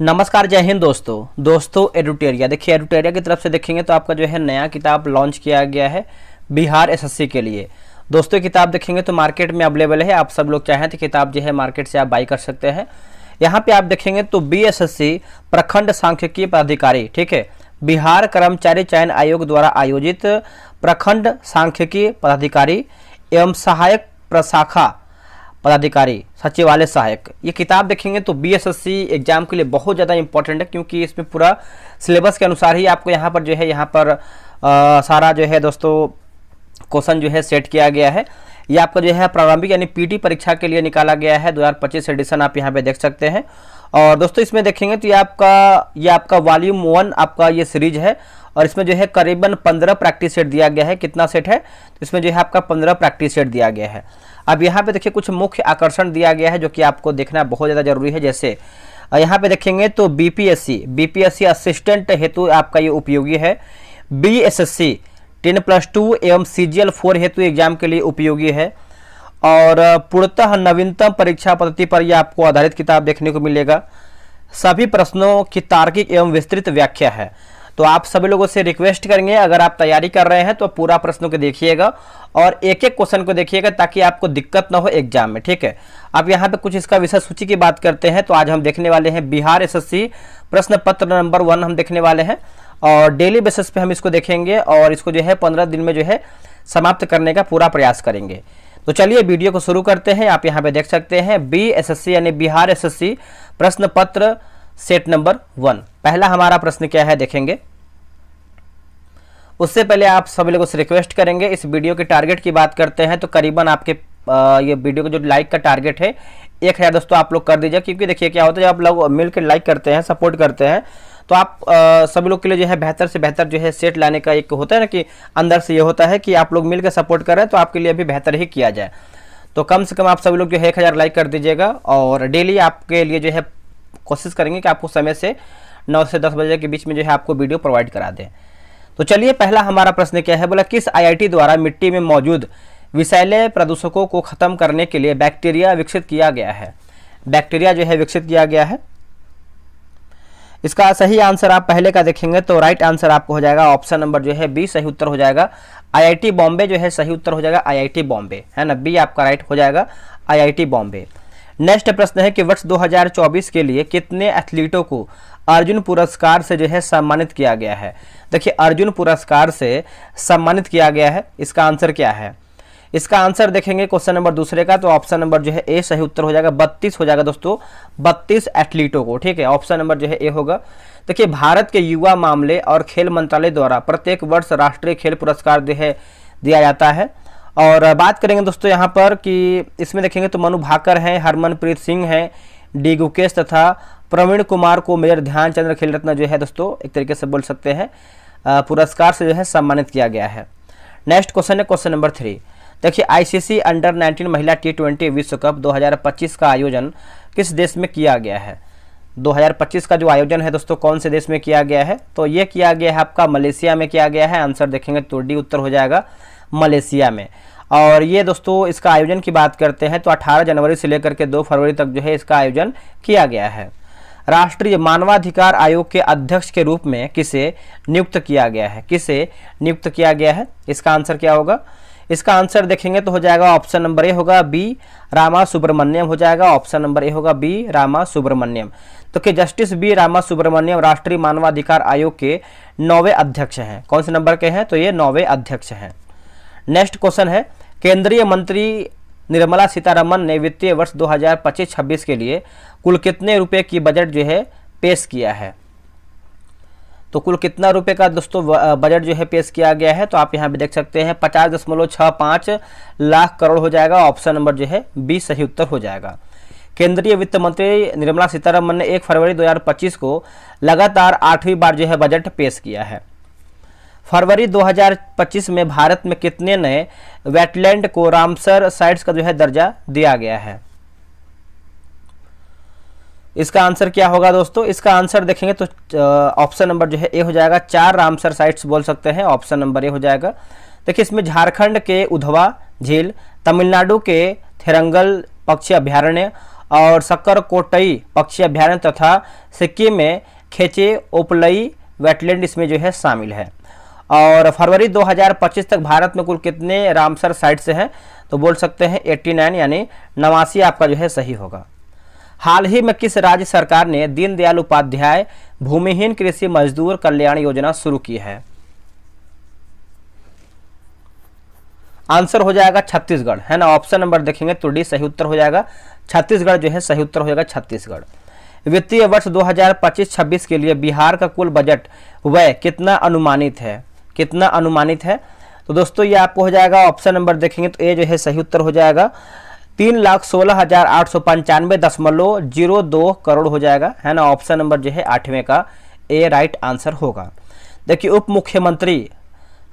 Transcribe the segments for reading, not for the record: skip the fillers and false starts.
नमस्कार, जय हिंद दोस्तों एडुटेरिया। देखिए, एडुटेरिया की तरफ से देखेंगे तो आपका जो है नया किताब लॉन्च किया गया है बिहार एसएससी के लिए। दोस्तों, किताब देखेंगे तो मार्केट में अवेलेबल है। आप सब लोग चाहें तो किताब जो है मार्केट से आप बाई कर सकते हैं। यहाँ पे आप देखेंगे तो बीएसएससी प्रखंड सांख्यिकी पदाधिकारी, ठीक है, बिहार कर्मचारी चयन आयोग द्वारा आयोजित प्रखंड सांख्यिकी पदाधिकारी एवं सहायक प्रशाखा पदाधिकारी सचिवालय सहायक, ये किताब देखेंगे तो बीएसएससी एग्जाम के लिए बहुत ज़्यादा इंपॉर्टेंट है, क्योंकि इसमें पूरा सिलेबस के अनुसार ही आपको यहाँ पर जो है सारा जो है दोस्तों क्वेश्चन जो है सेट किया गया है। ये आपका जो है प्रारंभिक यानी पीटी परीक्षा के लिए निकाला गया है 2025 एडिशन, आप यहाँ पे देख सकते हैं। और दोस्तों इसमें देखेंगे तो ये आपका वॉल्यूम 1 आपका ये सीरीज है, और इसमें जो है करीबन 15 प्रैक्टिस सेट दिया गया है। कितना सेट है? तो इसमें जो है आपका 15 प्रैक्टिस सेट दिया गया है। अब यहाँ पे देखिए कुछ मुख्य आकर्षण दिया गया है जो कि आपको देखना बहुत ज़्यादा जरूरी है। जैसे यहाँ पे देखेंगे तो बीपीएससी असिस्टेंट हेतु आपका ये उपयोगी है। बीएसएससी 10+2 एवं सीजीएल 4 हेतु एग्जाम के लिए उपयोगी है। और पूर्णतः नवीनतम परीक्षा पद्धति पर यह आपको आधारित किताब देखने को मिलेगा। सभी प्रश्नों की तार्किक एवं विस्तृत व्याख्या है। तो आप सभी लोगों से रिक्वेस्ट करेंगे, अगर आप तैयारी कर रहे हैं तो पूरा प्रश्नों को देखिएगा और एक एक क्वेश्चन को देखिएगा ताकि आपको दिक्कत ना हो एग्जाम में, ठीक है। अब यहाँ पे कुछ इसका विषय सूची की बात करते हैं तो आज हम देखने वाले हैं बिहार एसएससी प्रश्न पत्र नंबर 1 हम देखने वाले हैं, और डेली बेसिस पे हम इसको देखेंगे और इसको जो है 15 दिन में जो है समाप्त करने का पूरा प्रयास करेंगे। तो चलिए वीडियो को शुरू करते हैं। आप यहाँ पे देख सकते हैं बीएसएससी यानी बिहार एसएससी प्रश्न पत्र सेट नंबर 1। पहला हमारा प्रश्न क्या है देखेंगे। उससे पहले आप सभी लोगों से रिक्वेस्ट करेंगे, इस वीडियो के टारगेट की बात करते हैं तो करीबन आपके ये वीडियो का जो लाइक का टारगेट है 1000 दोस्तों आप लोग कर दीजिए। क्योंकि देखिए क्या होता है, जब आप लोग मिलकर लाइक करते हैं, सपोर्ट करते हैं, तो आप सभी लोग के लिए जो है बेहतर से बेहतर जो है सेट लाने का एक होता है ना, कि अंदर से ये होता है कि आप लोग मिलकर सपोर्ट करें तो आपके लिए भी बेहतर ही किया जाए। तो कम से कम आप सभी लोग जो है 1000 लाइक कर दीजिएगा, और डेली आपके लिए जो है कोशिश करेंगे कि आपको समय से 9 से 10 बजे के बीच में जो है आपको वीडियो प्रोवाइड करा दें। तो चलिए पहला हमारा प्रश्न क्या है, बोला किस आईआईटी द्वारा मिट्टी में मौजूद विषैले प्रदूषकों को खत्म करने के लिए बैक्टीरिया विकसित किया गया है। बैक्टीरिया जो है विकसित किया गया है। इसका सही आंसर आप पहले का देखेंगे तो राइट आंसर आपको हो जाएगा ऑप्शन नंबर जो है बी सही उत्तर हो जाएगा। आईआईटी बॉम्बे जो है सही उत्तर हो जाएगा, आईआईटी बॉम्बे है ना, बी आपका राइट हो जाएगा, आईआईटी बॉम्बे। नेक्स्ट प्रश्न है कि वर्ष 2024 के लिए कितने एथलीटों को अर्जुन पुरस्कार से जो है सम्मानित किया गया है। देखिए अर्जुन पुरस्कार से सम्मानित किया गया है, इसका आंसर क्या है? इसका आंसर देखेंगे क्वेश्चन नंबर दूसरे का तो ऑप्शन नंबर जो है ए सही उत्तर हो जाएगा। 32 हो जाएगा दोस्तों, 32 एथलीटों को, ठीक है, ऑप्शन नंबर जो है ए होगा। देखिए भारत के युवा मामले और खेल मंत्रालय द्वारा प्रत्येक वर्ष राष्ट्रीय खेल पुरस्कार जो है दिया जाता है। और बात करेंगे दोस्तों यहाँ पर कि इसमें देखेंगे तो मनु भाकर हैं, हरमनप्रीत सिंह हैं, डी गुकेश तथा प्रवीण कुमार को मेजर ध्यानचंद्र खेल रत्न जो है दोस्तों एक तरीके से बोल सकते हैं पुरस्कार से जो है सम्मानित किया गया है। नेक्स्ट क्वेश्चन है क्वेश्चन नंबर 3। देखिए आईसीसी अंडर 19 महिला T20 विश्व कप 2025 का आयोजन किस देश में किया गया है। 2025 का जो आयोजन है दोस्तों कौन से देश में किया गया है? तो ये किया गया है आपका मलेशिया में किया गया है। आंसर देखेंगे तो डी उत्तर हो जाएगा, मलेशिया में। और ये दोस्तों इसका आयोजन की बात करते हैं तो 18 जनवरी से लेकर के 2 फरवरी तक जो है इसका आयोजन किया गया है। राष्ट्रीय मानवाधिकार आयोग के अध्यक्ष के रूप में किसे नियुक्त किया गया है? किसे नियुक्त किया गया है? इसका आंसर क्या होगा? इसका आंसर देखेंगे तो हो जाएगा ऑप्शन नंबर ए होगा, बी रामा सुब्रमण्यम हो जाएगा। ऑप्शन नंबर ए होगा बी रामा सुब्रमण्यम। तो कि जस्टिस बी रामा सुब्रमण्यम राष्ट्रीय मानवाधिकार आयोग के 9वें अध्यक्ष हैं। कौन से नंबर के हैं? तो ये 9वें अध्यक्ष हैं। नेक्स्ट क्वेश्चन है केंद्रीय मंत्री निर्मला सीतारमन ने वित्तीय वर्ष 2025-26 के लिए कुल कितने रुपए की बजट जो है पेश किया है। तो कुल कितना रुपए का दोस्तों बजट जो है पेश किया गया है? तो आप यहाँ पे देख सकते हैं 50.65 लाख करोड़ हो जाएगा। ऑप्शन नंबर जो है बी सही उत्तर हो जाएगा। केंद्रीय वित्त मंत्री निर्मला सीतारमन ने 1 फरवरी 2025 को लगातार 8वीं बार जो है बजट पेश किया है। फरवरी 2025 में भारत में कितने नए वेटलैंड को रामसर साइट्स का जो है दर्जा दिया गया है? इसका आंसर क्या होगा दोस्तों? इसका आंसर देखेंगे तो ऑप्शन नंबर जो है ए हो जाएगा, 4 रामसर साइट्स बोल सकते हैं। ऑप्शन नंबर ए हो जाएगा। देखिए इसमें झारखंड के उधवा झील, तमिलनाडु के थेरंगल पक्षी अभ्यारण्य और सक्करकोटई पक्षी अभ्यारण्य तथा सिक्किम में खेचे ओपलई वेटलैंड इसमें जो है शामिल है। और फरवरी 2025 तक भारत में कुल कितने रामसर साइट्स हैं, तो बोल सकते हैं 89 यानी 89 आपका जो है सही होगा। हाल ही में किस राज्य सरकार ने दीनदयाल उपाध्याय भूमिहीन कृषि मजदूर कल्याण योजना शुरू की है? आंसर हो जाएगा छत्तीसगढ़, है ना। ऑप्शन नंबर देखेंगे तो डी सही उत्तर हो जाएगा। छत्तीसगढ़ जो है सही उत्तर हो जाएगा, छत्तीसगढ़। वित्तीय वर्ष 2025-26 के लिए बिहार का कुल बजट व्यय कितना अनुमानित है? कितना अनुमानित है? तो दोस्तों ये आपको हो जाएगा, ऑप्शन नंबर देखेंगे तो ए जो है सही उत्तर हो जाएगा। 3,16,895.02 करोड़ हो जाएगा, है ना। ऑप्शन नंबर जो है 8वें का ए राइट आंसर होगा। देखिए उप मुख्यमंत्री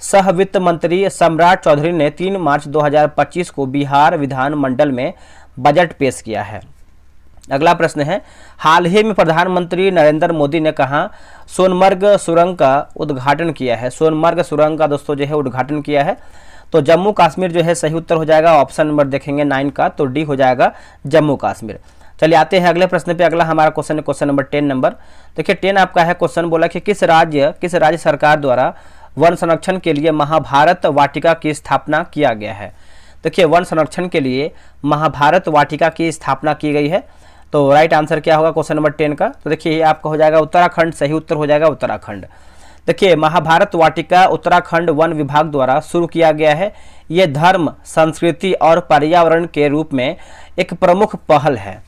सह वित्त मंत्री सम्राट चौधरी ने 3 मार्च 2025 को बिहार विधानमंडल में बजट पेश किया है। अगला प्रश्न है, हाल ही में प्रधानमंत्री नरेंद्र मोदी ने कहा सोनमर्ग सुरंग का उद्घाटन किया है? सोनमर्ग सुरंग का दोस्तों जो है उद्घाटन किया है, तो जम्मू कश्मीर जो है सही उत्तर हो जाएगा। ऑप्शन नंबर देखेंगे 9 का, तो डी हो जाएगा जम्मू कश्मीर। चलिए आते हैं अगले प्रश्न पे। अगला हमारा क्वेश्चन है क्वेश्चन नंबर 10 नंबर। देखिए 10 आपका है क्वेश्चन, बोला कि किस राज्य सरकार द्वारा वन संरक्षण के लिए महाभारत वाटिका की स्थापना किया गया है? देखिए वन संरक्षण के लिए महाभारत वाटिका की स्थापना की गई है, तो राइट आंसर क्या होगा क्वेश्चन नंबर 10 का? तो देखिए ये आपका हो जाएगा उत्तराखंड, सही उत्तर हो जाएगा उत्तराखंड। देखिए महाभारत वाटिका उत्तराखंड वन विभाग द्वारा शुरू किया गया है। ये धर्म, संस्कृति और पर्यावरण के रूप में एक प्रमुख पहल है।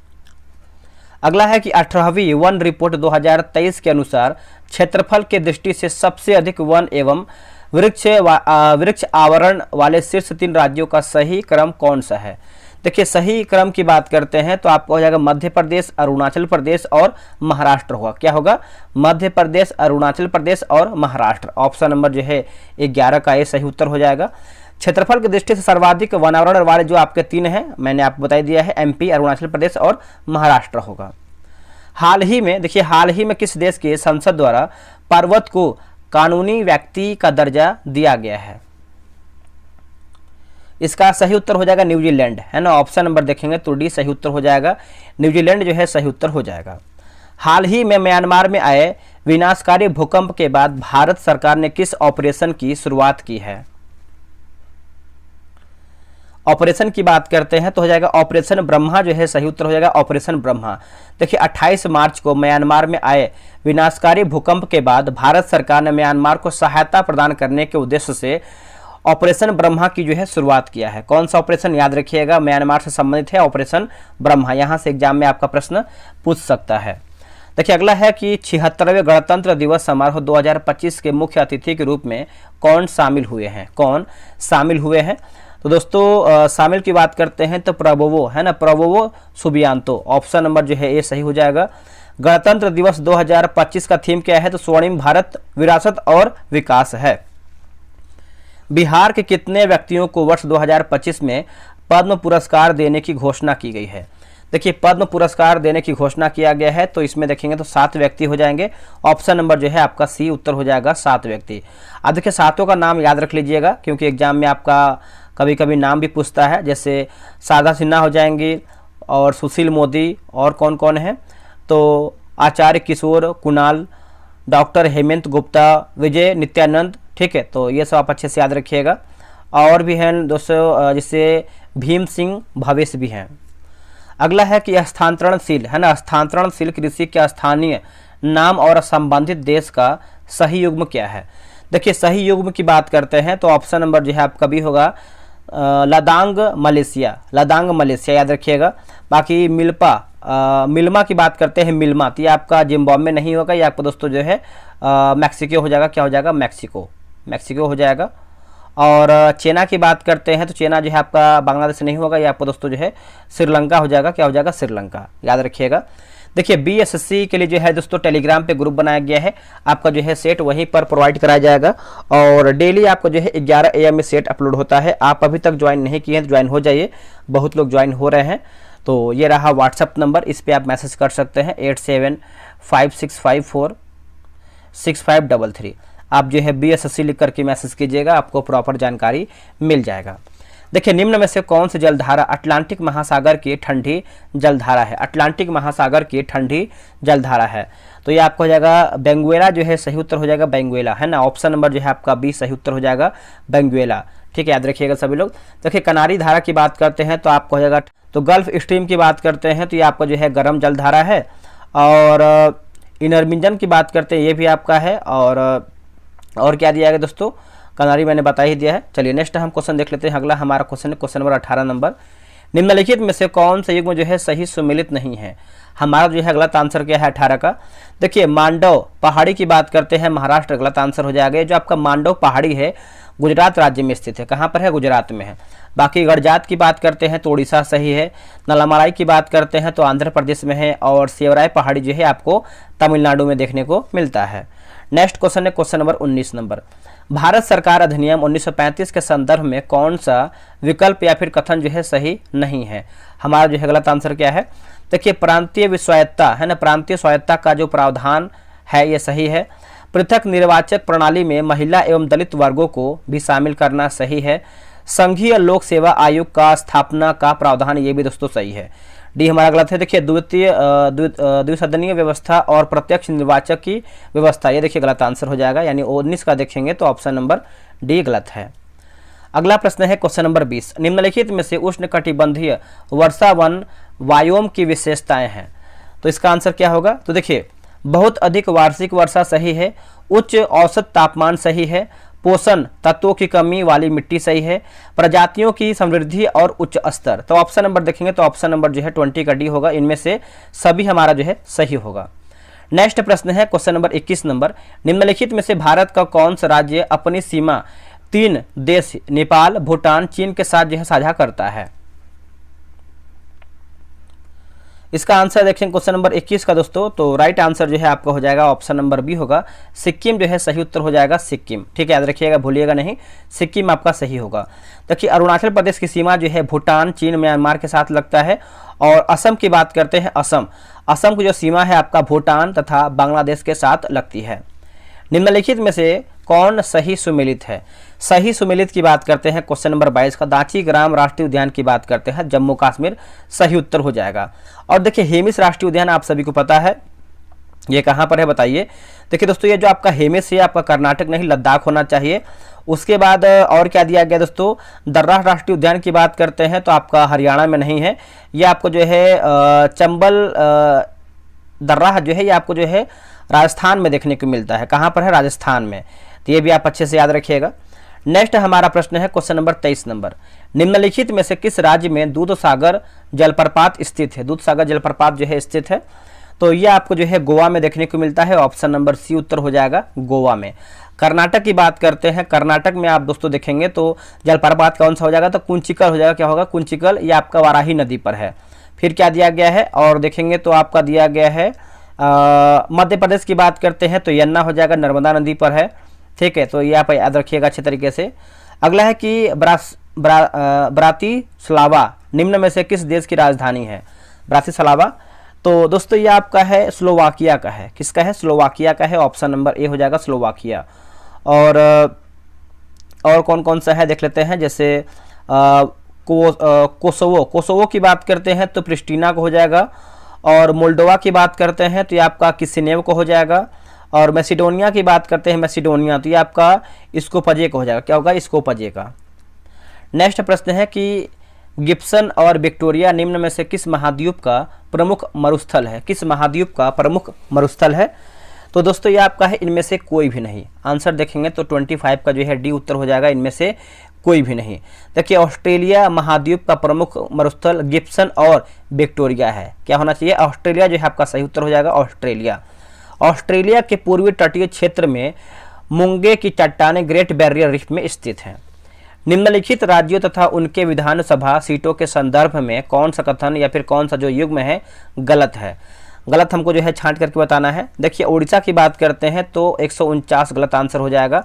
अगला है कि 18वीं वन रिपोर्ट 2023 के अनुसार क्षेत्रफल के दृष्टि से सबसे अधिक वन एवं वृक्ष आवरण वाले शीर्ष 3 राज्यों का सही क्रम कौन सा है? देखिए सही क्रम की बात करते हैं तो आपको हो जाएगा मध्य प्रदेश, अरुणाचल प्रदेश और महाराष्ट्र होगा। क्या होगा? मध्य प्रदेश, अरुणाचल प्रदेश और महाराष्ट्र। ऑप्शन नंबर जो है 11 का ये सही उत्तर हो जाएगा। क्षेत्रफल की दृष्टि से सर्वाधिक वनावरण वाले जो आपके 3 हैं, मैंने आपको बता दिया है, एमपी, अरुणाचल प्रदेश और महाराष्ट्र होगा। हाल ही में देखिए, हाल ही में किस देश के संसद द्वारा पर्वत को कानूनी व्यक्ति का दर्जा दिया गया है? इसका सही उत्तर हो जाएगा न्यूजीलैंड, है ना। ऑप्शन नंबर देखेंगे तो डी सही उत्तर हो जाएगा। न्यूजीलैंड जो है सही उत्तर हो जाएगा। हाल ही में म्यांमार में आए विनाशकारी भूकंप के बाद भारत सरकार ने किस ऑपरेशन की शुरुआत की है? ऑपरेशन की बात करते हैं तो हो जाएगा ऑपरेशन ब्रह्मा जो है सही उत्तर हो जाएगा, ऑपरेशन ब्रह्मा। देखिए 28 मार्च को म्यांमार में आए विनाशकारी भूकंप के बाद भारत सरकार ने म्यांमार को सहायता प्रदान करने के उद्देश्य से ऑपरेशन ब्रह्मा की जो है शुरुआत किया है। कौन सा ऑपरेशन? याद रखिएगा, म्यांमार से संबंधित है ऑपरेशन ब्रह्मा। यहां से एग्जाम में आपका प्रश्न पूछ सकता है। देखिए अगला है कि 76वें गणतंत्र दिवस समारोह 2025 के मुख्य अतिथि के रूप में कौन शामिल हुए हैं? कौन शामिल हुए हैं? तो दोस्तों शामिल की बात करते हैं तो प्रबोवो, है ना, प्रबोवो सुबियांतो। ऑप्शन नंबर जो है ये सही हो जाएगा। गणतंत्र दिवस 2025 का थीम क्या है? तो स्वर्णिम भारत, विरासत और विकास है। बिहार के कितने व्यक्तियों को वर्ष 2025 में पद्म पुरस्कार देने की घोषणा की गई है? देखिए पद्म पुरस्कार देने की घोषणा किया गया है, तो इसमें देखेंगे तो 7 व्यक्ति हो जाएंगे। ऑप्शन नंबर जो है आपका सी उत्तर हो जाएगा, 7 व्यक्ति। अब देखिए 7 का नाम याद रख लीजिएगा, क्योंकि एग्जाम में आपका कभी कभी नाम भी पूछता है। जैसे शारदा सिन्हा हो जाएंगी और सुशील मोदी, और कौन कौन है? तो आचार्य किशोर कुणाल, डॉक्टर हेमंत गुप्ता, विजय नित्यानंद, ठीक है। तो ये सब आप अच्छे से याद रखिएगा। और भी हैं दोस्तों, जैसे भीम सिंह भवेश भी हैं। अगला है कि हस्तांतरणशील, है ना, हस्तांतरणशील कृषि के स्थानीय नाम और संबंधित देश का सही युग्म क्या है? देखिए सही युग्म की बात करते हैं तो ऑप्शन नंबर जो है आपका भी होगा लदांग मलेशिया, लदांग मलेशिया याद रखिएगा। बाकी मिल्मा की बात करते हैं, मिल्मा, तो ये आपका जिम्बाब्वे नहीं होगा, ये आपका दोस्तों जो है मैक्सिको हो जाएगा। क्या हो जाएगा? मैक्सिको हो जाएगा। और चेना की बात करते हैं तो चेना जो है आपका बांग्लादेश नहीं होगा, ये आपका दोस्तों जो है श्रीलंका हो जाएगा। क्या हो जाएगा? श्रीलंका, याद रखिएगा। देखिए बीएसएससी के लिए जो है दोस्तों टेलीग्राम पे ग्रुप बनाया गया है, आपका जो है सेट वहीं पर प्रोवाइड कराया जाएगा। और डेली आपको जो है 11 AM में सेट अपलोड होता है। आप अभी तक ज्वाइन नहीं किए हैं तो ज्वाइन हो जाइए, बहुत लोग ज्वाइन हो रहे हैं। तो ये रहा व्हाट्सअप नंबर, इस पर आप मैसेज कर सकते हैं 8756546533। आप जो है बीएसएससी लिख करके मैसेज कीजिएगा, आपको प्रॉपर जानकारी मिल जाएगा। देखिए निम्न में से कौन सी जलधारा अटलांटिक महासागर की ठंडी जलधारा है? अटलांटिक महासागर की ठंडी जलधारा है। तो ये आपको हो जाएगा बेंगुएला जो है सही उत्तर हो जाएगा, बेंगुएला है ना। ऑप्शन नंबर जो है आपका बी सही उत्तर हो जाएगा, बेंगुएला। ठीक है, याद रखिएगा सभी लोग। देखिए कनारी धारा की बात करते हैं तो आपको हो जाएगा, तो गल्फ स्ट्रीम की बात करते हैं तो ये आपका जो है गर्म जलधारा है। और इनरमिंजन की बात करते हैं ये भी आपका है। और क्या दिया गया दोस्तों? कनारी मैंने बता ही दिया है। चलिए नेक्स्ट हम क्वेश्चन देख लेते हैं। अगला हमारा क्वेश्चन है क्वेश्चन नंबर 18 नंबर। निम्नलिखित में से कौन सा युग्म जो है सही सुमेलित नहीं है? हमारा जो है गलत आंसर क्या है 18 का? देखिए मांडव पहाड़ी की बात करते हैं, महाराष्ट्र गलत आंसर हो जाएगा। जो आपका मांडव पहाड़ी है गुजरात राज्य में स्थित है। कहाँ पर है? गुजरात में है। बाकी गड़जात की बात करते हैं तो उड़ीसा सही है। नलामलाई की बात करते हैं तो आंध्र प्रदेश में है। और सेवराय पहाड़ी जो है आपको तमिलनाडु में देखने को मिलता है। नेक्स्ट क्वेश्चन है क्वेश्चन नंबर 19 नंबर। भारत सरकार अधिनियम 1935 के संदर्भ में कौन सा विकल्प या फिर कथन जो है सही नहीं है? हमारा जो है गलत आंसर क्या है? देखिए प्रांतीय स्वायत्ता है ना, प्रांतीय स्वायत्ता का जो प्रावधान है ये सही है। पृथक निर्वाचक प्रणाली में महिला एवं दलित वर्गों को भी शामिल करना सही है। संघीय लोक सेवा आयोग का स्थापना का प्रावधान ये भी दोस्तों सही है। डी हमारा गलत है। देखिए द्विसदनीय व्यवस्था और प्रत्यक्ष निर्वाचक की व्यवस्था ये देखिए गलत आंसर हो जाएगा, यानी 19 का देखेंगे तो ऑप्शन नंबर डी गलत है। अगला प्रश्न है क्वेश्चन नंबर 20। निम्नलिखित में से उष्णकटिबंधीय वर्षा वन वायोम की विशेषताएं हैं। तो इसका आंसर क्या होगा? तो देखिए बहुत अधिक वार्षिक वर्षा सही है। उच्च औसत तापमान सही है। पोषण तत्वों की कमी वाली मिट्टी सही है। प्रजातियों की समृद्धि और उच्च स्तर। तो ऑप्शन नंबर देखेंगे तो ऑप्शन नंबर जो है 20 का डी होगा। इनमें से सभी हमारा जो है सही होगा। नेक्स्ट प्रश्न है क्वेश्चन नंबर 21 नंबर। निम्नलिखित में से भारत का कौन सा राज्य अपनी सीमा 3 देश नेपाल, भूटान, चीन के साथ जो है साझा करता है? इसका आंसर देखें क्वेश्चन नंबर 21 का दोस्तों, तो राइट आंसर जो है आपका हो जाएगा ऑप्शन नंबर बी होगा, सिक्किम जो है सही उत्तर हो जाएगा, सिक्किम। ठीक है, याद रखिएगा, भूलिएगा नहीं, सिक्किम आपका सही होगा। देखिए अरुणाचल प्रदेश की सीमा जो है भूटान, चीन, म्यांमार के साथ लगता है। और असम की बात करते हैं, असम की जो सीमा है आपका भूटान तथा बांग्लादेश के साथ लगती है। निम्नलिखित में से कौन सही सुमेलित है? सही सुमेलित की बात करते हैं क्वेश्चन नंबर 22 का, दाची ग्राम राष्ट्रीय उद्यान की बात करते हैं, जम्मू कश्मीर सही उत्तर हो जाएगा। और देखिए हेमिस राष्ट्रीय उद्यान आप सभी को पता है ये कहाँ पर है बताइए। देखिए दोस्तों ये जो आपका हेमिस है आपका कर्नाटक नहीं लद्दाख होना चाहिए। उसके बाद और क्या दिया गया दोस्तों, दर्रा राष्ट्रीय उद्यान की बात करते हैं तो आपका हरियाणा में नहीं है। ये आपको जो है चंबल दर्रा जो है ये आपको जो है राजस्थान में देखने को मिलता है। कहाँ पर है? राजस्थान में। तो ये भी आप अच्छे से याद रखिएगा। नेक्स्ट हमारा प्रश्न है क्वेश्चन नंबर 23 नंबर। निम्नलिखित में से किस राज्य में दूधसागर जलप्रपात स्थित है? दूधसागर जलप्रपात जो है स्थित है, तो ये आपको जो है गोवा में देखने को मिलता है। ऑप्शन नंबर सी उत्तर हो जाएगा, गोवा में। कर्नाटक की बात करते हैं, कर्नाटक में आप दोस्तों देखेंगे तो जलप्रपात कौन सा हो जाएगा, तो कुंचिकल हो जाएगा। क्या होगा? कुंचिकल। ये आपका वाराही नदी पर है। फिर क्या दिया गया है और देखेंगे तो आपका दिया गया है मध्य प्रदेश की बात करते हैं तो यन्ना हो जाएगा, नर्मदा नदी पर है। ठीक है, तो ये आप याद रखिएगा अच्छे तरीके से। अगला है कि ब्रातिस्लावा निम्न में से किस देश की राजधानी है? ब्रातिस्लावा, तो दोस्तों ये आपका है स्लोवाकिया का है। किसका है? स्लोवाकिया का है। ऑप्शन नंबर ए हो जाएगा, स्लोवाकिया। और कौन कौन सा है देख लेते हैं, जैसे कोसोवो की बात करते हैं तो प्रिस्टीना को हो जाएगा। और मोल्डोवा की बात करते हैं तो ये आपका किसिनेव को हो जाएगा। और मैसिडोनिया की बात करते हैं, मैसिडोनिया, तो ये आपका स्कोपजे को हो जाएगा। क्या होगा? स्कोपजे का। नेक्स्ट प्रश्न है कि गिब्सन और विक्टोरिया निम्न में से किस महाद्वीप का प्रमुख मरुस्थल है? किस महाद्वीप का प्रमुख मरुस्थल है? तो दोस्तों ये आपका है इनमें से कोई भी नहीं। आंसर देखेंगे तो 25 का जो है डी उत्तर हो जाएगा, इनमें से कोई भी नहीं। देखिए ऑस्ट्रेलिया महाद्वीप का प्रमुख मरुस्थल गिब्सन और विक्टोरिया है। क्या होना चाहिए? ऑस्ट्रेलिया जो है आपका सही उत्तर हो जाएगा, ऑस्ट्रेलिया। ऑस्ट्रेलिया के पूर्वी तटीय क्षेत्र में मुंगे की चट्टानें ग्रेट बैरियर रीफ में स्थित हैं। निम्नलिखित राज्यों तथा उनके विधानसभा सीटों के संदर्भ में कौन सा कथन या फिर कौन सा जो युग्म है गलत है? गलत हमको जो है छांट करके बताना है। देखिए उड़ीसा की बात करते हैं तो 149 गलत आंसर हो जाएगा।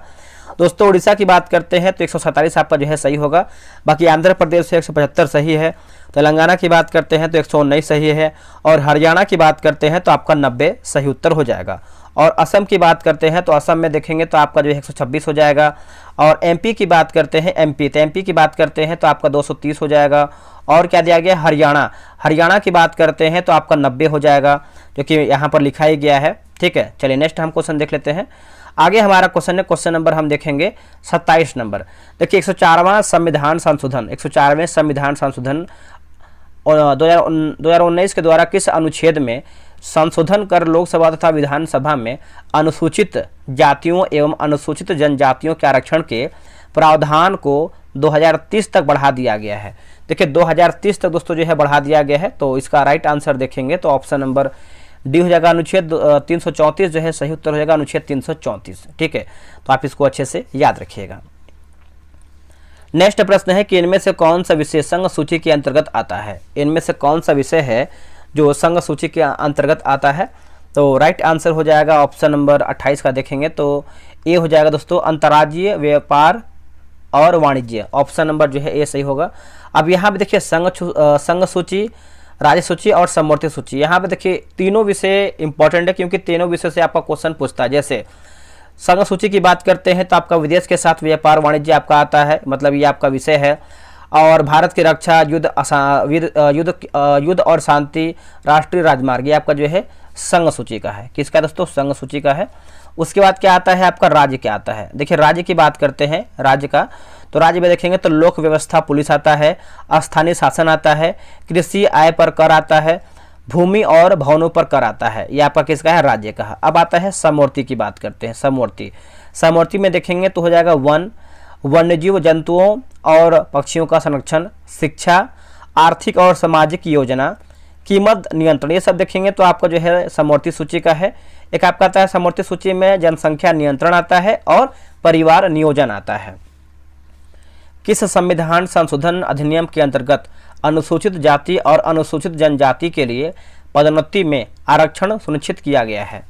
दोस्तों उड़ीसा की बात करते हैं तो 147 आपका जो है सही होगा। बाकी आंध्र प्रदेश से 175 सही है। तेलंगाना की बात करते हैं तो 119 सही है। और हरियाणा की बात करते हैं तो आपका 90 सही उत्तर हो जाएगा। और असम की बात करते हैं तो असम में देखेंगे तो आपका जो है 126 हो जाएगा। और एमपी की बात करते हैं, एमपी की बात करते हैं तो आपका 230 हो जाएगा। और क्या दिया गया, हरियाणा की बात करते हैं तो आपका 90 हो जाएगा, जो कि यहाँ पर लिखा ही गया है। ठीक है, चलिए नेक्स्ट हम क्वेश्चन देख लेते हैं। आगे हमारा क्वेश्चन है, क्वेश्चन नंबर हम देखेंगे 27 नंबर। देखिए 104वां संविधान संशोधन, 104वें संविधान संशोधन 2019 के द्वारा किस अनुच्छेद में संशोधन कर लोकसभा तथा विधानसभा में अनुसूचित जातियों एवं अनुसूचित जनजातियों के आरक्षण के प्रावधान को 2030 तक बढ़ा दिया गया है। देखिए 2030 तक दोस्तों जो है बढ़ा दिया गया है। तो इसका राइट आंसर देखेंगे तो ऑप्शन नंबर डी हो जाएगा, अनुच्छेद 334 जो है सही उत्तर हो जाएगा, अनुच्छेद 334। ठीक है, तो आप इसको अच्छे से याद रखिएगा। नेक्स्ट प्रश्न है कि इनमें से कौन सा विषय संघ सूची के अंतर्गत आता है। इनमें से कौन सा विषय है जो संघ सूची के अंतर्गत आता है। तो राइट आंसर हो जाएगा ऑप्शन नंबर 28 का देखेंगे तो ए हो जाएगा दोस्तों, अंतर्राज्यीय व्यापार और वाणिज्य। ऑप्शन नंबर जो है ए सही होगा। अब यहाँ पे देखिए संघ सूची, राज्य सूची और समवर्ती सूची, यहाँ पे देखिए तीनों विषय इंपॉर्टेंट है क्योंकि तीनों विषय से आपका क्वेश्चन पूछता है। जैसे संघ सूची की बात करते हैं तो आपका विदेश के साथ व्यापार वाणिज्य आपका आता है, मतलब ये आपका विषय है। और भारत की रक्षा, युद्ध और शांति, राष्ट्रीय राजमार्ग, ये आपका जो है संघ सूची का है। किसका दोस्तों, संघ सूची का है। उसके बाद क्या आता है आपका, राज्य क्या आता है। देखिए राज्य की बात करते हैं, राज्य का तो राज्य में देखेंगे तो लोक व्यवस्था पुलिस आता है, स्थानीय शासन आता है, कृषि आय पर कर आता है, भूमि और भवनों पर कर आता है। ये आपका किसका है, राज्य का है। अब आता है समवर्ती की बात करते हैं। समवर्ती में देखेंगे तो हो जाएगा वन्यजीव जंतुओं और पक्षियों का संरक्षण, शिक्षा, आर्थिक और सामाजिक योजना, कीमत नियंत्रण, ये सब देखेंगे तो आपका जो है समवर्ती सूची का है। एक आपका आता है समवर्ती सूची में जनसंख्या नियंत्रण आता है और परिवार नियोजन आता है। किस संविधान संशोधन अधिनियम के अंतर्गत अनुसूचित जाति और अनुसूचित जनजाति के लिए पदोन्नति में आरक्षण सुनिश्चित किया गया है।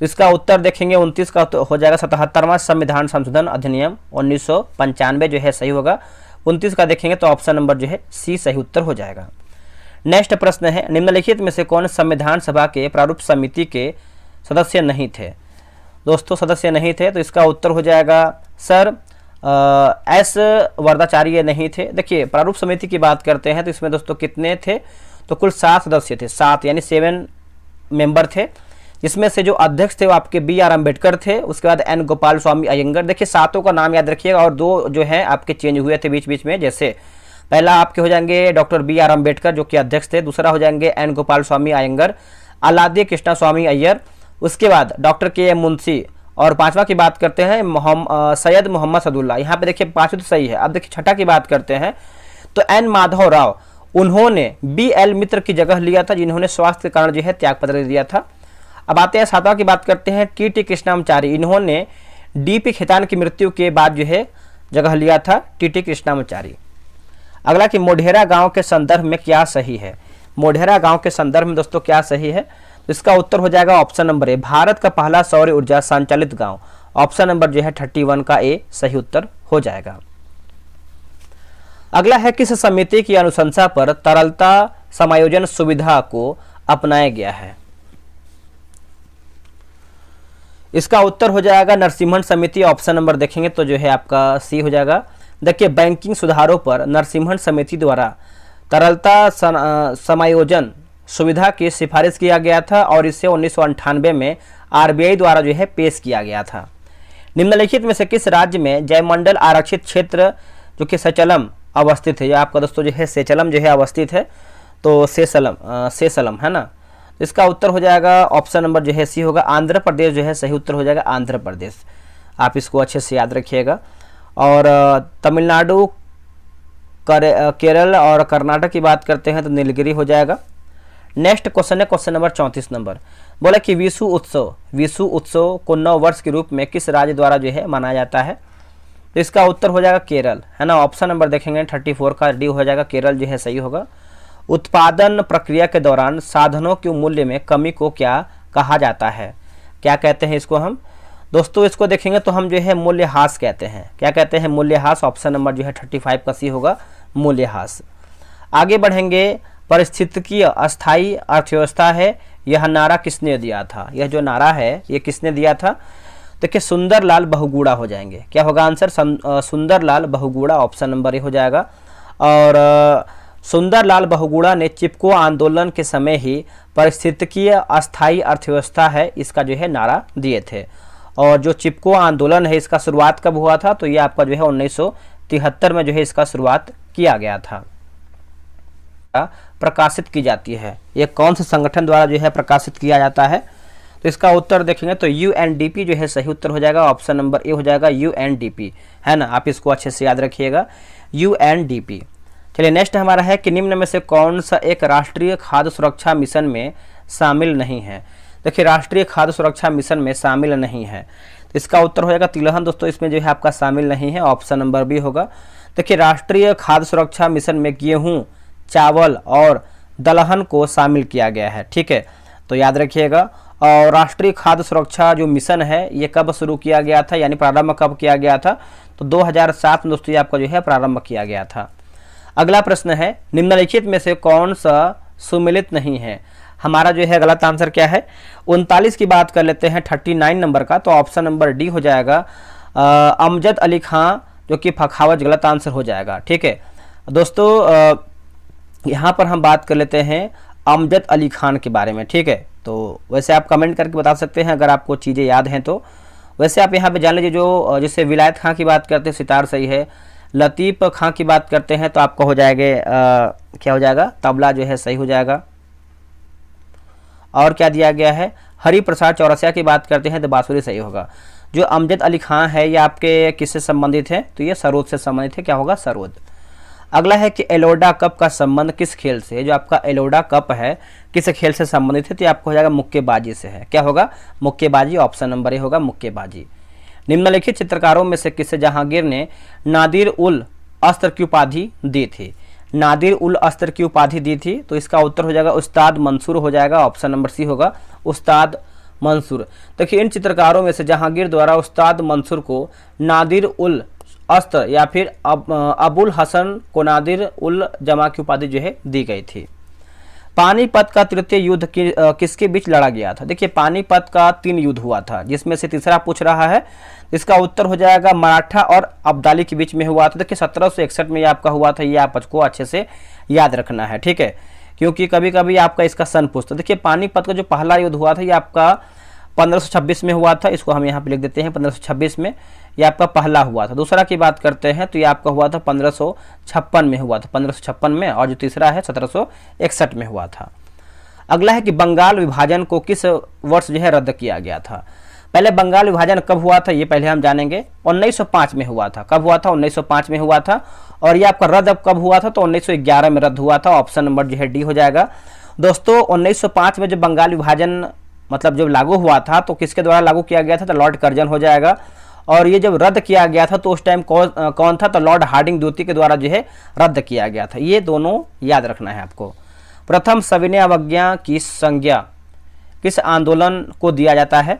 तो इसका उत्तर देखेंगे 29 का तो हो जाएगा 77वां संविधान संशोधन अधिनियम 1995 जो है सही होगा। 29 का देखेंगे तो ऑप्शन नंबर जो है सी सही उत्तर हो जाएगा। नेक्स्ट प्रश्न है, निम्नलिखित में से कौन संविधान सभा के प्रारूप समिति के सदस्य नहीं थे। दोस्तों सदस्य नहीं थे तो इसका उत्तर हो जाएगा सर एस वरदाचार्य नहीं थे। देखिए प्रारूप समिति की बात करते हैं तो इसमें दोस्तों कितने थे, तो कुल 7 सदस्य थे, 7 यानी 7 मेंबर थे। इसमें से जो अध्यक्ष थे वो आपके BR अम्बेडकर थे, उसके बाद N गोपाल स्वामी अयंगर। देखिए सातों का नाम याद रखिएगा और 2 जो हैं आपके चेंज हुए थे बीच बीच में। जैसे पहला आपके हो जाएंगे डॉक्टर BR अम्बेडकर जो कि अध्यक्ष थे, दूसरा हो जाएंगे N गोपाल स्वामी अयंगर, अलादी कृष्णा स्वामी अय्यर, उसके बाद डॉक्टर KM मुंशी, और 5वां की बात करते हैं सैयद मोहम्मद सदुल्ला। यहाँ पे देखिए 5 तो सही है। अब देखिए 6ठा की बात करते हैं तो N माधव राव, उन्होंने BL मित्र की जगह लिया था जिन्होंने स्वास्थ्य के कारण जो है त्यागपत्र दिया था। अब आते हैं 7वां की बात करते हैं TT कृष्णामाचारी, इन्होंने DP खेतान की मृत्यु के बाद जो है जगह लिया था TT कृष्णामाचारी। अगला कि मोढेरा गांव के संदर्भ में क्या सही है। मोढेरा गांव के संदर्भ में दोस्तों क्या सही है, तो इसका उत्तर हो जाएगा ऑप्शन नंबर ए, भारत का पहला सौर ऊर्जा संचालित गांव। ऑप्शन नंबर जो है 31 का ए सही उत्तर हो जाएगा। अगला है किस समिति की अनुशंसा पर तरलता समायोजन सुविधा को अपनाया गया है। इसका उत्तर हो जाएगा नरसिम्हन समिति। ऑप्शन नंबर देखेंगे तो जो है आपका सी हो जाएगा। देखिए बैंकिंग सुधारों पर नरसिम्हन समिति द्वारा तरलता समायोजन सुविधा की सिफारिश किया गया था और इसे 1998 में RBI द्वारा जो है पेश किया गया था। निम्नलिखित में से किस राज्य में जयमंडल आरक्षित क्षेत्र जो कि सेचलम अवस्थित है। यह आपका दोस्तों जो है सेचलम जो है अवस्थित है, तो सेसलम है ना। इसका उत्तर हो जाएगा ऑप्शन नंबर जो है सी होगा, आंध्र प्रदेश जो है सही उत्तर हो जाएगा, आंध्र प्रदेश। आप इसको अच्छे से याद रखिएगा। और तमिलनाडु, केरल और कर्नाटक की बात करते हैं तो नीलगिरी हो जाएगा। नेक्स्ट क्वेश्चन है क्वेश्चन नंबर 34 नंबर। बोला कि विशु उत्सव को 9 वर्ष के रूप में किस राज्य द्वारा जो है मनाया जाता है। तो इसका उत्तर हो जाएगा केरल है ना। ऑप्शन नंबर देखेंगे 34 का डी हो जाएगा, केरल जो है सही होगा। उत्पादन प्रक्रिया के दौरान साधनों के मूल्य में कमी को क्या कहा जाता है, क्या कहते हैं इसको हम दोस्तों। इसको देखेंगे तो हम जो है मूल्यह्रास कहते हैं। क्या कहते हैं, मूल्यह्रास। ऑप्शन नंबर जो है 35 का सी होगा, मूल्यह्रास। आगे बढ़ेंगे, पारिस्थितिकीय अस्थायी अर्थव्यवस्था है यह नारा किसने दिया था? यह जो नारा है ये किसने दिया था? देखिए सुंदरलाल बहुगुणा हो जाएंगे। क्या होगा answer? Sunderlal Bahuguna, option number A हो जाएगा। और सुंदरलाल बहुगुणा ने चिपको आंदोलन के समय ही पारिस्थितिकीय अस्थायी अर्थव्यवस्था है इसका जो है नारा दिए थे। और जो चिपको आंदोलन है इसका शुरुआत कब हुआ था? तो ये आपका जो है 1973 में जो है इसका शुरुआत किया गया था, प्रकाशित की जाती है। ये कौन से संगठन द्वारा जो है प्रकाशित किया जाता है? तो इसका उत्तर देखेंगे तो यूएनडीपी जो है सही उत्तर हो जाएगा, ऑप्शन नंबर ए हो जाएगा यूएनडीपी, है ना। आप इसको अच्छे से याद रखिएगा, यूएनडीपी। चलिए नेक्स्ट हमारा है कि निम्न में से कौन सा एक राष्ट्रीय खाद्य सुरक्षा मिशन में शामिल नहीं है? देखिए राष्ट्रीय खाद्य सुरक्षा मिशन में शामिल नहीं है तो इसका उत्तर हो जाएगा तिलहन। दोस्तों इसमें जो है आपका शामिल नहीं है, ऑप्शन नंबर बी होगा। देखिए राष्ट्रीय खाद्य सुरक्षा मिशन में गेहूं, चावल और दलहन को शामिल किया गया है, ठीक है, तो याद रखिएगा। और राष्ट्रीय खाद्य सुरक्षा जो मिशन है ये कब शुरू किया गया था, यानी प्रारंभ कब किया गया था? तो 2007 में दोस्तों ये आपका जो है प्रारंभ किया गया था। अगला प्रश्न है निम्नलिखित में से कौन सा सुमेलित नहीं है? हमारा जो है गलत आंसर क्या है? 39 की बात कर लेते हैं, 39 नंबर का, तो ऑप्शन नंबर डी हो जाएगा अमजद अली खां, जो कि पखावज गलत आंसर हो जाएगा, ठीक है दोस्तों। यहाँ पर हम बात कर लेते हैं अमजद अली खान के बारे में, ठीक है। तो वैसे आप कमेंट करके बता सकते हैं अगर आपको चीज़ें याद हैं तो। वैसे आप यहाँ पे जान लीजिए, जो जैसे विलायत खां की बात करते हैं सितार सही है, लतीफ़ खां की बात करते हैं तो आपका हो जाएगा क्या हो जाएगा? तबला जो है सही हो जाएगा। और क्या दिया गया है? हरि प्रसाद चौरसिया की बात करते हैं तो बांसुरी सही होगा। जो अमजद अली खां है ये आपके किससे संबंधित है? तो ये सरोद से संबंधित है, क्या होगा? सरोद। अगला है कि एलोडा कप का संबंध किस खेल से है? जो आपका एलोडा कप है किस खेल से संबंधित है? तो आपको हो जाएगा मुक्केबाजी से है, क्या होगा? मुक्केबाजी, ऑप्शन नंबर ए होगा मुक्केबाजी। निम्नलिखित चित्रकारों में से किसे जहांगीर ने नादिर उल अस्त्र की उपाधि दी थी? नादिर उल अस्त्र की उपाधि दी थी तो इसका उत्तर हो जाएगा उस्ताद मंसूर हो जाएगा, ऑप्शन नंबर सी होगा उस्ताद मंसूर। देखिए इन चित्रकारों में से जहांगीर द्वारा उस्ताद मंसूर को नादिर उल अस्त्र या फिर अबुल हसन को नादिर उल जमा की उपाधि जो है दी गई थी। पानीपत का तृतीय युद्ध किसके बीच लड़ा गया था? देखिए पानीपत का 3 युद्ध हुआ था जिसमें से तीसरा पूछ रहा है, इसका उत्तर हो जाएगा मराठा और अब्दाली के बीच में हुआ था। देखिए 1761 में ये आपका हुआ था, ये आपको अच्छे से याद रखना है, ठीक है, क्योंकि कभी कभी आपका इसका सन पूछता। देखिए पानीपत का जो पहला युद्ध हुआ था ये आपका 1526 में हुआ था, इसको हम यहाँ पे लिख देते हैं 1526 में, ये आपका पहला हुआ था। दूसरा की बात करते हैं तो ये आपका हुआ था 1556 में हुआ था, 1556 में, और जो तीसरा है 1761 में हुआ था। अगला है कि बंगाल विभाजन को किस वर्ष जो है रद्द किया गया था? पहले बंगाल विभाजन कब हुआ था ये पहले हम जानेंगे। 1905 में हुआ था। कब हुआ था? 1905 में हुआ था। और ये आपका रद्द अब कब हुआ था? तो 1911 में रद्द हुआ था, ऑप्शन नंबर जो है डी हो जाएगा। दोस्तों 1905 में जब बंगाल विभाजन मतलब जब लागू हुआ था तो किसके द्वारा लागू किया गया था? तो लॉर्ड कर्जन हो जाएगा। और ये जब रद्द किया गया था तो उस टाइम कौन था? तो लॉर्ड हार्डिंग द्वितीय के द्वारा जो है रद्द किया गया था। ये दोनों याद रखना है आपको। प्रथम सविनय अवज्ञा की संज्ञा किस आंदोलन को दिया जाता है?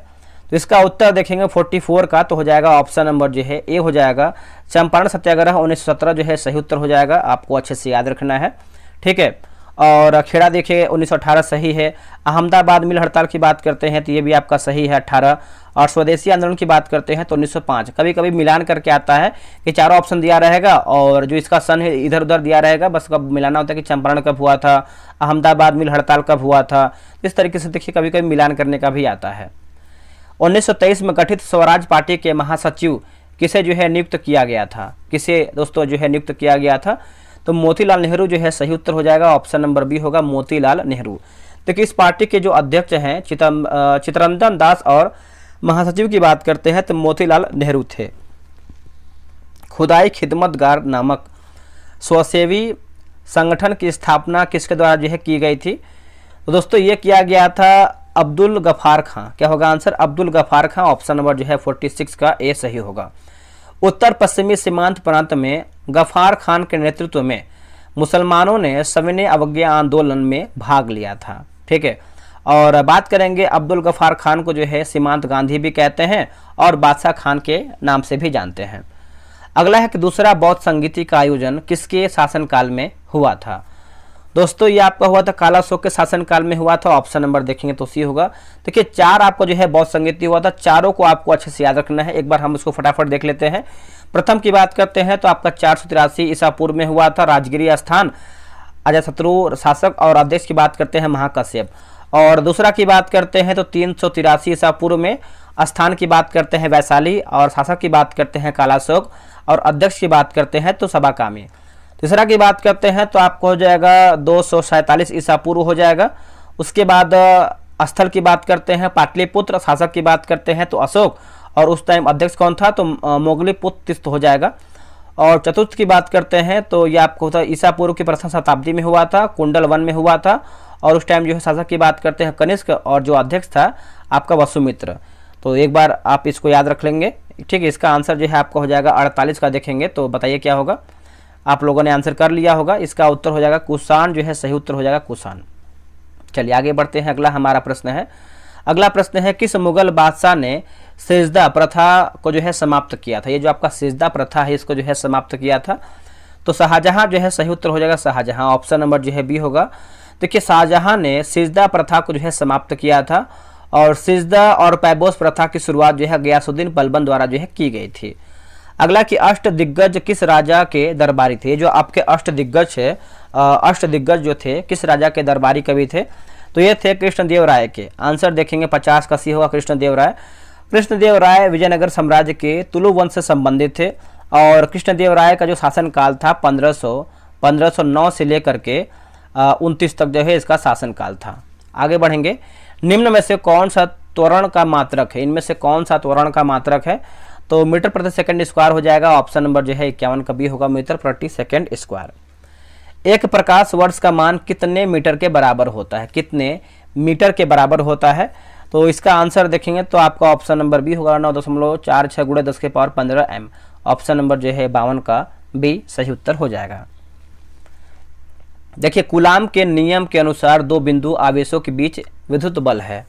तो इसका उत्तर देखेंगे 44 का, तो हो जाएगा ऑप्शन नंबर जो है ए हो जाएगा चंपारण सत्याग्रह 1917 जो है सही उत्तर हो जाएगा। आपको अच्छे से याद रखना है, ठीक है। और खेड़ा देखिए 1918 सही है। अहमदाबाद मिल हड़ताल की बात करते हैं तो ये भी आपका सही है 18। और स्वदेशी आंदोलन की बात करते हैं तो 1905। कभी कभी मिलान करके आता है कि चारों ऑप्शन दिया रहेगा और जो इसका सन है इधर उधर दिया रहेगा, बस कब मिलाना होता है कि चंपारण कब हुआ था, अहमदाबाद मिल हड़ताल कब हुआ था। इस तरीके से देखिए कभी कभी मिलान करने का भी आता है। 1923 में गठित स्वराज पार्टी के महासचिव किसे जो है नियुक्त किया गया था? किसे दोस्तों जो है नियुक्त किया गया था? तो मोतीलाल नेहरू जो है सही उत्तर हो जाएगा, ऑप्शन नंबर बी होगा मोतीलाल नेहरू। देखिए इस पार्टी के जो अध्यक्ष हैं चित्तरंजन दास और महासचिव की बात करते हैं तो मोतीलाल नेहरू थे। खुदाई खिदमतगार नामक स्वसेवी संगठन की स्थापना किसके द्वारा जो है की गई थी? तो दोस्तों ये किया गया था अब्दुल गफार खां। क्या होगा आंसर? अब्दुल गफार खां, ऑप्शन नंबर जो है 46 का ए सही होगा। उत्तर पश्चिमी सीमांत प्रांत में गफार खान के नेतृत्व में मुसलमानों ने सविनय अवज्ञा आंदोलन में भाग लिया था, ठीक है। और बात करेंगे अब्दुल गफार खान को जो है सीमांत गांधी भी कहते हैं और बादशाह खान के नाम से भी जानते हैं। अगला है कि दूसरा बौद्ध संगीति का आयोजन किसके शासनकाल में हुआ था? दोस्तों ये आपका हुआ था काला अशोक के शासनकाल में हुआ था, ऑप्शन नंबर देखेंगे तो सी होगा। देखिए 4 आपको जो है बौद्ध संगीति हुआ था, चारों को आपको अच्छे से याद रखना है। एक बार हम इसको फटाफट देख लेते हैं। प्रथम की बात करते हैं तो आपका 483 ईसा पूर्व में हुआ था, राजगिरी स्थान, अजातशत्रु शासक, और अध्यक्ष की बात करते हैं महाकश्यप। और दूसरा की बात करते हैं तो 383 ईसा पूर्व में, स्थान की बात करते हैं वैशाली, और शासक की बात करते हैं कालाशोक, और अध्यक्ष की बात करते हैं तो सबाकामी। तीसरा की बात करते हैं तो आपको हो जाएगा 247 ईसा पूर्व हो जाएगा। उसके बाद स्थल की बात करते हैं पाटलिपुत्र, शासक की बात करते हैं तो अशोक, और उस टाइम अध्यक्ष कौन था तो मोगलीपुत्र हो जाएगा। और चतुर्थ की बात करते हैं तो ये आपको होता है ईसा पूर्व की प्रथम शताब्दी में हुआ था, कुंडल वन में हुआ था, और उस टाइम जो है शासक की बात करते हैं कनिष्क, और जो अध्यक्ष था आपका वसुमित्र। तो एक बार आप इसको याद रख लेंगे, ठीक है। इसका आंसर जो है आपका हो जाएगा 48 का। देखेंगे तो बताइए क्या होगा। आप लोगों ने आंसर कर लिया होगा, इसका उत्तर हो जाएगा कुषाण, जो है सही उत्तर हो जाएगा कुषाण। चलिए आगे बढ़ते हैं। अगला हमारा प्रश्न है, अगला प्रश्न है किस मुगल बादशाह ने सिजदा प्रथा को जो है समाप्त किया था। ये जो आपका सिजदा प्रथा है इसको जो है समाप्त किया था तो शाहजहां जो है सही उत्तर हो जाएगा शाहजहां, ऑप्शन नंबर जो है बी होगा। देखिए शाहजहां ने सिजदा प्रथा को जो है समाप्त किया था, और सिजदा और पैबोस प्रथा की शुरुआत जो है गयासुद्दीन बलबन द्वारा जो है की गई थी। अगला कि अष्ट दिग्गज किस राजा के दरबारी थे। जो आपके अष्ट दिग्गज है, अष्ट दिग्गज जो थे किस राजा के दरबारी कवि थे तो ये थे कृष्णदेव राय के। आंसर देखेंगे 50 का सी होगा कृष्णदेव राय। कृष्णदेव राय विजयनगर साम्राज्य के तुलु वंश से संबंधित थे, और कृष्णदेव राय का जो शासनकाल था 1509 से लेकर के 29 तक जो है इसका शासनकाल था। आगे बढ़ेंगे। निम्न में से कौन सा त्वरण का मात्रक है, इनमें से कौन सा त्वरण का मात्रक है तो मीटर प्रति सेकंड स्क्वायर हो जाएगा, ऑप्शन नंबर जो है 51 का बी होगा, मीटर प्रति सेकंड स्क्वायर। एक प्रकाश वर्ष का मान कितने मीटर के बराबर होता है, कितने मीटर के बराबर होता है तो इसका आंसर देखेंगे तो आपका ऑप्शन नंबर बी होगा 9.46 × 10⁻15 m, ऑप्शन नंबर जो है 52 का बी सही उत्तर हो जाएगा। देखिए कूलाम के नियम के अनुसार दो बिंदु आवेशों के बीच विद्युत बल है,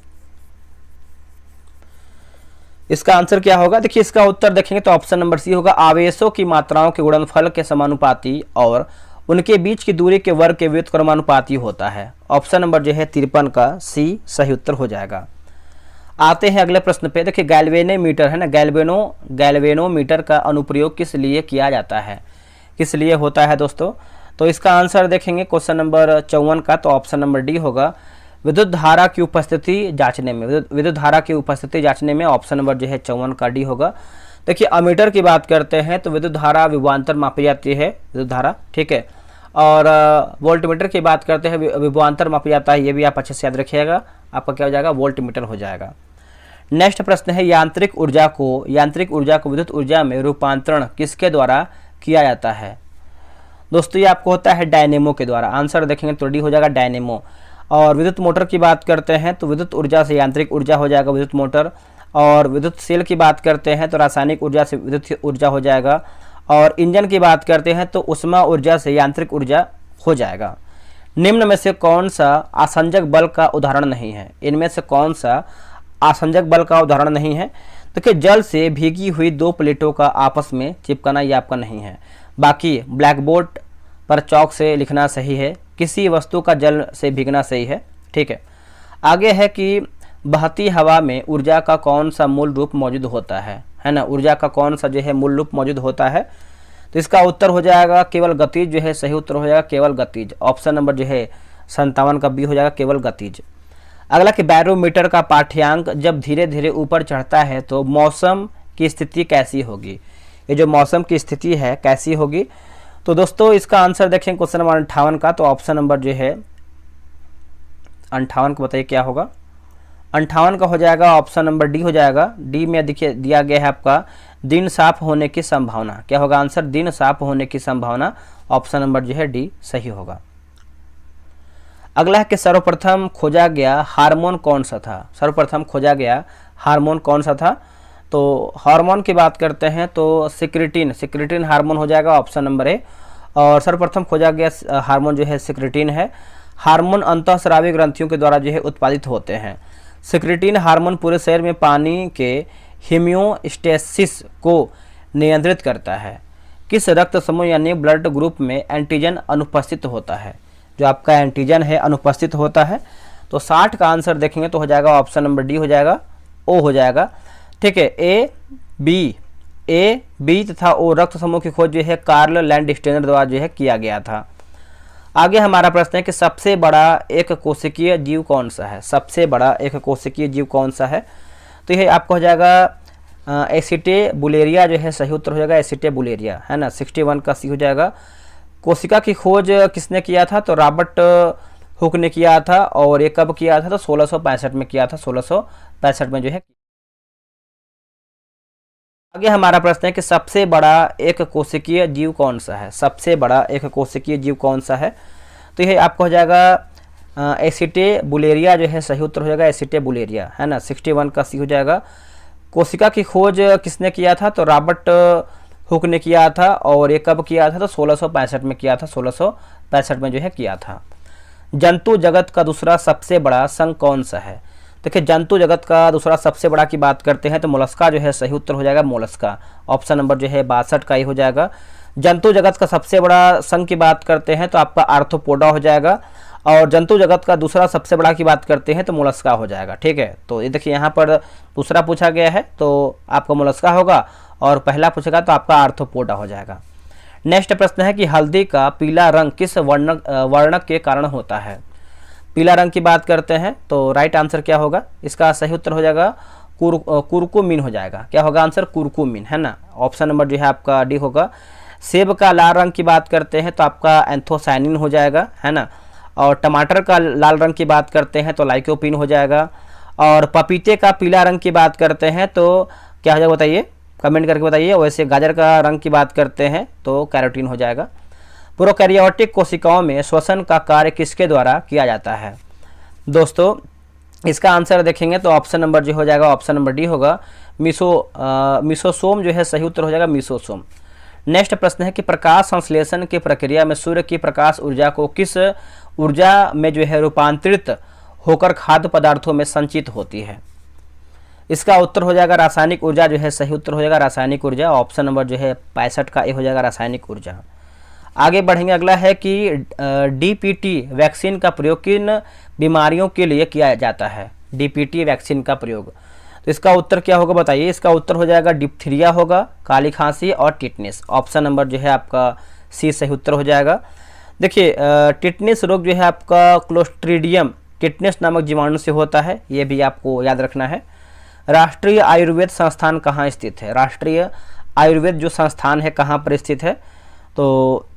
इसका आंसर क्या होगा। देखिए इसका उत्तर देखेंगे तो ऑप्शन नंबर सी होगा, आवेशों की मात्राओं के गुणनफल के समानुपाती और उनके बीच की दूरी के वर्ग के व्युत्क्रमानुपाती होता है, ऑप्शन नंबर जो है 53 का सी सही उत्तर हो जाएगा। आते हैं अगले प्रश्न पे। देखिए गैल्वेनोमीटर है ना, गैल्वेनोमीटर का अनुप्रयोग किस लिए किया जाता है, किस लिए होता है दोस्तों तो इसका आंसर देखेंगे क्वेश्चन नंबर 54 का, तो ऑप्शन नंबर डी होगा, विद्युत धारा की उपस्थिति जांचने में, विद्युत धारा की उपस्थिति जांचने में, ऑप्शन नंबर जो है 54 का डी होगा। देखिए अमीटर की बात करते हैं तो विद्युत धारा विभवांतर मापी जाती है, विद्युत धारा, ठीक है। और वोल्टमीटर की बात करते हैं विभवांतर मापी जाता है, ये भी आप अच्छे से याद रखिएगा, आपका क्या हो जाएगा वोल्टमीटर हो जाएगा। नेक्स्ट प्रश्न है यांत्रिक ऊर्जा को विद्युत ऊर्जा में रूपांतरण किसके द्वारा किया जाता है दोस्तों, ये आपको होता है डायनेमो के द्वारा। आंसर देखेंगे तो डी हो जाएगा डायनेमो। और विद्युत मोटर की बात करते हैं तो विद्युत ऊर्जा से यांत्रिक ऊर्जा हो जाएगा विद्युत मोटर। और विद्युत सेल की बात करते हैं तो रासायनिक ऊर्जा से विद्युत ऊर्जा हो जाएगा। और इंजन की बात करते हैं तो उष्मा ऊर्जा से यांत्रिक ऊर्जा हो जाएगा। निम्न में से कौन सा आसंजक बल का उदाहरण नहीं है, इनमें से कौन सा आसंजक बल का उदाहरण नहीं है। देखिए जल से भीगी हुई दो प्लेटों का आपस में चिपकाना ये आपका नहीं है। बाकी ब्लैक बोर्ड पर चौक से लिखना सही है, किसी वस्तु का जल से भीगना सही है, ठीक है। आगे है कि बहती हवा में ऊर्जा का कौन सा मूल रूप मौजूद होता है ना, ऊर्जा का कौन सा जो है मूल रूप मौजूद होता है तो इसका उत्तर हो जाएगा केवल गतिज, जो है सही उत्तर हो जाएगा केवल गतिज, ऑप्शन नंबर जो है 57 का बी हो जाएगा केवल गतिज। अगला कि बैरोमीटर का पाठ्यांक जब धीरे धीरे ऊपर चढ़ता है तो मौसम की स्थिति कैसी होगी, ये जो मौसम की स्थिति है कैसी होगी तो दोस्तों इसका आंसर देखें क्वेश्चन नंबर 58 का, तो ऑप्शन नंबर जो है 58 को बताइए क्या होगा। 58 का हो जाएगा ऑप्शन नंबर डी हो जाएगा। डी में देखिए दिया गया है आपका दिन साफ होने की संभावना, क्या होगा आंसर दिन साफ होने की संभावना, ऑप्शन नंबर जो है डी सही होगा। अगला है कि सर्वप्रथम खोजा गया हार्मोन कौन सा था, सर्वप्रथम खोजा गया हार्मोन कौन सा था तो हार्मोन की बात करते हैं तो सिक्रेटिन हार्मोन हो जाएगा, ऑप्शन नंबर ए। और सर्वप्रथम खोजा गया हार्मोन जो है सिक्रेटिन है। हार्मोन अंतःस्रावी ग्रंथियों के द्वारा जो है उत्पादित होते हैं। सिक्रेटिन हार्मोन पूरे शरीर में पानी के होमियोस्टेसिस को नियंत्रित करता है। किस रक्त समूह यानी ब्लड ग्रुप में एंटीजन अनुपस्थित होता है, जो आपका एंटीजन है अनुपस्थित होता है। तो 60 का आंसर देखेंगे तो हो जाएगा ऑप्शन नंबर डी हो जाएगा, ओ हो जाएगा। ठीक है, ए बी तथा ओ रक्त समूह की खोज जो है कार्ल लैंडस्टेनर द्वारा जो है किया गया था। आगे हमारा प्रश्न है कि सबसे बड़ा एक कोशिकीय जीव कौन सा है। सबसे बड़ा एक कोशिकीय जीव कौन सा है, तो यह आपको हो जाएगा एसिटेबुलेरिया जो है सही उत्तर हो जाएगा, एसिटेबुलेरिया है ना। 61 का सी हो जाएगा। कोशिका की खोज किसने किया था, तो रॉबर्ट हुक ने किया था। और ये कब किया था, तो 1665 में किया था, 1665 में जो है। आगे हमारा प्रश्न है कि सबसे बड़ा एक कोशिकीय जीव कौन सा है। सबसे बड़ा एक कोशिकीय जीव कौन सा है, तो यह आपको हो जाएगा एसिटेबुलेरिया जो है सही उत्तर हो जाएगा, एसिटेबुलेरिया है ना। 61 का सी हो जाएगा। कोशिका की खोज किसने किया था, तो रॉबर्ट हुक ने किया था। और ये कब किया था, तो 1665 में किया था, 1665 में जो है किया था। जंतु जगत का दूसरा सबसे बड़ा संघ कौन सा है। देखिए, जंतु जगत का दूसरा सबसे बड़ा की बात करते हैं तो मोलस्का जो है सही उत्तर हो जाएगा, मोलस्का। ऑप्शन नंबर जो है 62 का ही हो जाएगा। जंतु जगत का सबसे बड़ा संघ की बात करते हैं तो आपका आर्थ्रोपोडा हो जाएगा। और जंतु जगत का दूसरा सबसे बड़ा की बात करते हैं तो मोलस्का हो जाएगा। ठीक है, तो ये देखिए यहाँ पर दूसरा पूछा गया है तो आपका मोलस्का होगा, और पहला पूछेगा तो आपका आर्थ्रोपोडा हो जाएगा। नेक्स्ट प्रश्न है कि हल्दी का पीला रंग किस वर्णक के कारण होता है। पीला रंग की बात करते हैं तो राइट आंसर क्या होगा, इसका सही उत्तर हो जाएगा कुरकुमिन हो जाएगा। क्या होगा आंसर, कुरकुमिन है ना। ऑप्शन नंबर जो है आपका डी होगा। सेब का लाल रंग की बात करते हैं तो आपका एंथोसायनिन हो जाएगा, है ना। और टमाटर का लाल रंग की बात करते हैं तो लाइकोपिन हो जाएगा। और पपीते का पीला रंग की बात करते हैं तो क्या हो जाएगा बताइए, कमेंट करके बताइए। वैसे गाजर का रंग की बात करते हैं तो कैरोटीन हो जाएगा। प्रोकैरियोटिक कोशिकाओं में श्वसन का कार्य किसके द्वारा किया जाता है। दोस्तों, इसका आंसर देखेंगे तो ऑप्शन नंबर जो हो जाएगा, ऑप्शन नंबर डी होगा, मिसोसोम जो है सही उत्तर हो जाएगा, मिसोसोम। नेक्स्ट प्रश्न है कि प्रकाश संश्लेषण की प्रक्रिया में सूर्य की प्रकाश ऊर्जा को किस ऊर्जा में जो है रूपांतरित होकर खाद्य पदार्थों में संचित होती है। इसका उत्तर हो जाएगा रासायनिक ऊर्जा जो है सही उत्तर हो जाएगा, रासायनिक ऊर्जा। ऑप्शन नंबर जो है 65 का ए हो जाएगा, रासायनिक ऊर्जा। आगे बढ़ेंगे, अगला है कि डीपीटी वैक्सीन का प्रयोग किन बीमारियों के लिए किया जाता है। डीपीटी वैक्सीन का प्रयोग, तो इसका उत्तर क्या होगा बताइए। इसका उत्तर हो जाएगा डिप्थीरिया होगा, काली खांसी और टिटनेस। ऑप्शन नंबर जो है आपका सी सही उत्तर हो जाएगा। देखिए, टिटनेस रोग जो है आपका क्लोस्ट्रीडियम टिटनेस नामक जीवाणु से होता है, ये भी आपको याद रखना है। राष्ट्रीय आयुर्वेद संस्थान कहाँ स्थित है। राष्ट्रीय आयुर्वेद जो संस्थान है कहाँ पर स्थित है, तो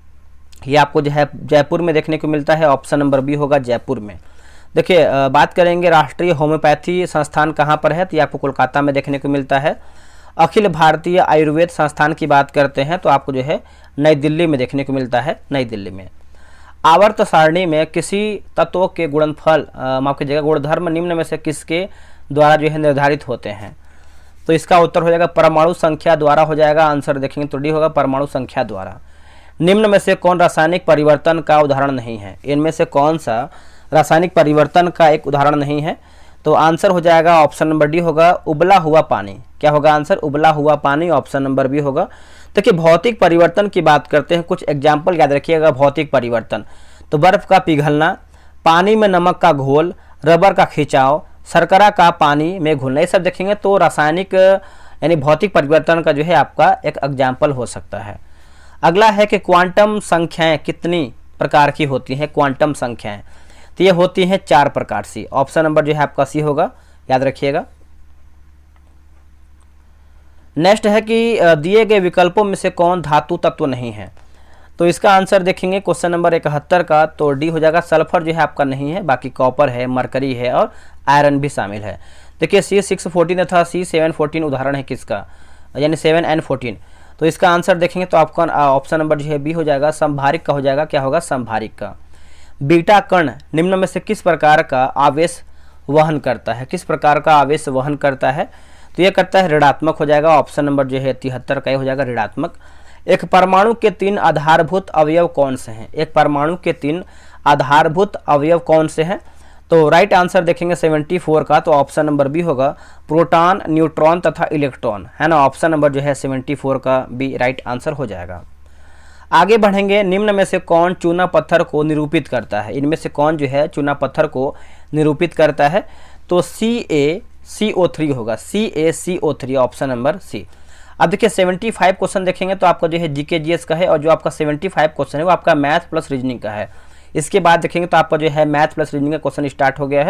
ये आपको जो है जयपुर में देखने को मिलता है। ऑप्शन नंबर बी होगा, जयपुर में। देखिए, बात करेंगे राष्ट्रीय होम्योपैथी संस्थान कहाँ पर है, तो ये आपको कोलकाता में देखने को मिलता है। अखिल भारतीय आयुर्वेद संस्थान की बात करते हैं तो आपको जो है नई दिल्ली में देखने को मिलता है, नई दिल्ली में। आवर्त सारणी में किसी तत्व के गुणनफल माफ कीजिएगा गुणधर्म निम्न में से किसके द्वारा जो है निर्धारित होते हैं, तो इसका उत्तर हो जाएगा परमाणु संख्या द्वारा हो जाएगा। आंसर देखेंगे तो डी होगा, परमाणु संख्या द्वारा। निम्न में से कौन रासायनिक परिवर्तन का उदाहरण नहीं है। इनमें से कौन सा रासायनिक परिवर्तन का एक उदाहरण नहीं है, तो आंसर हो जाएगा ऑप्शन नंबर डी होगा, उबला हुआ पानी। क्या होगा आंसर, उबला हुआ पानी। ऑप्शन नंबर बी होगा। देखिए, भौतिक परिवर्तन की बात करते हैं, कुछ एग्जाम्पल याद रखिएगा। भौतिक परिवर्तन तो बर्फ का पिघलना, पानी में नमक का घोल, रबर का खिंचाव, शर्करा का पानी में घुलना, ये सब देखेंगे तो रासायनिक यानी भौतिक परिवर्तन का जो है आपका एक एग्जाम्पल हो सकता है। अगला है कि क्वांटम संख्याएं कितनी प्रकार की होती हैं। क्वांटम संख्याएं तो ये होती हैं 4 प्रकार से। ऑप्शन नंबर जो है आपका सी होगा, याद रखिएगा। नेक्स्ट है कि दिए गए विकल्पों में से कौन धातु तत्व नहीं है, तो इसका आंसर देखेंगे क्वेश्चन नंबर 71 का, तो डी हो जाएगा। सल्फर जो है आपका नहीं है, बाकी कॉपर है, मरकरी है और आयरन भी शामिल है। देखिए, C614 तथा C714 उदाहरण है किसका, यानी 7N14। तो इसका आंसर देखेंगे तो आपका ऑप्शन नंबर जो है बी हो जाएगा, संभारिक का हो जाएगा। क्या होगा, संभारिक का। बीटा कण निम्न में से किस प्रकार का आवेश वहन करता है। किस प्रकार का आवेश वहन करता है, तो ये करता है ऋणात्मक हो जाएगा। ऑप्शन नंबर जो है 73 का हो जाएगा, ऋणात्मक। एक परमाणु के 3 आधारभूत अवयव कौन से हैं। एक परमाणु के 3 आधारभूत अवयव कौन से हैं, तो राइट आंसर देखेंगे 74 का, तो ऑप्शन नंबर बी होगा, प्रोटॉन, न्यूट्रॉन तथा इलेक्ट्रॉन, है ना। ऑप्शन नंबर जो है 74 का बी राइट आंसर हो जाएगा। आगे बढ़ेंगे, निम्न में से कौन चूना पत्थर को निरूपित करता है? इनमें से कौन जो है चूना पत्थर को निरूपित करता है? तो CaCO3 होगा, CaCO3 ऑप्शन नंबर सी। अब देखिए 75 क्वेश्चन देखेंगे तो आपका जो है जीके जीएस का है, और जो आपका 75 क्वेश्चन है वो आपका मैथ प्लस रीजनिंग का है। इसके बाद देखेंगे तो आपका जो है मैथ प्लस रीजनिंग का क्वेश्चन स्टार्ट हो गया है।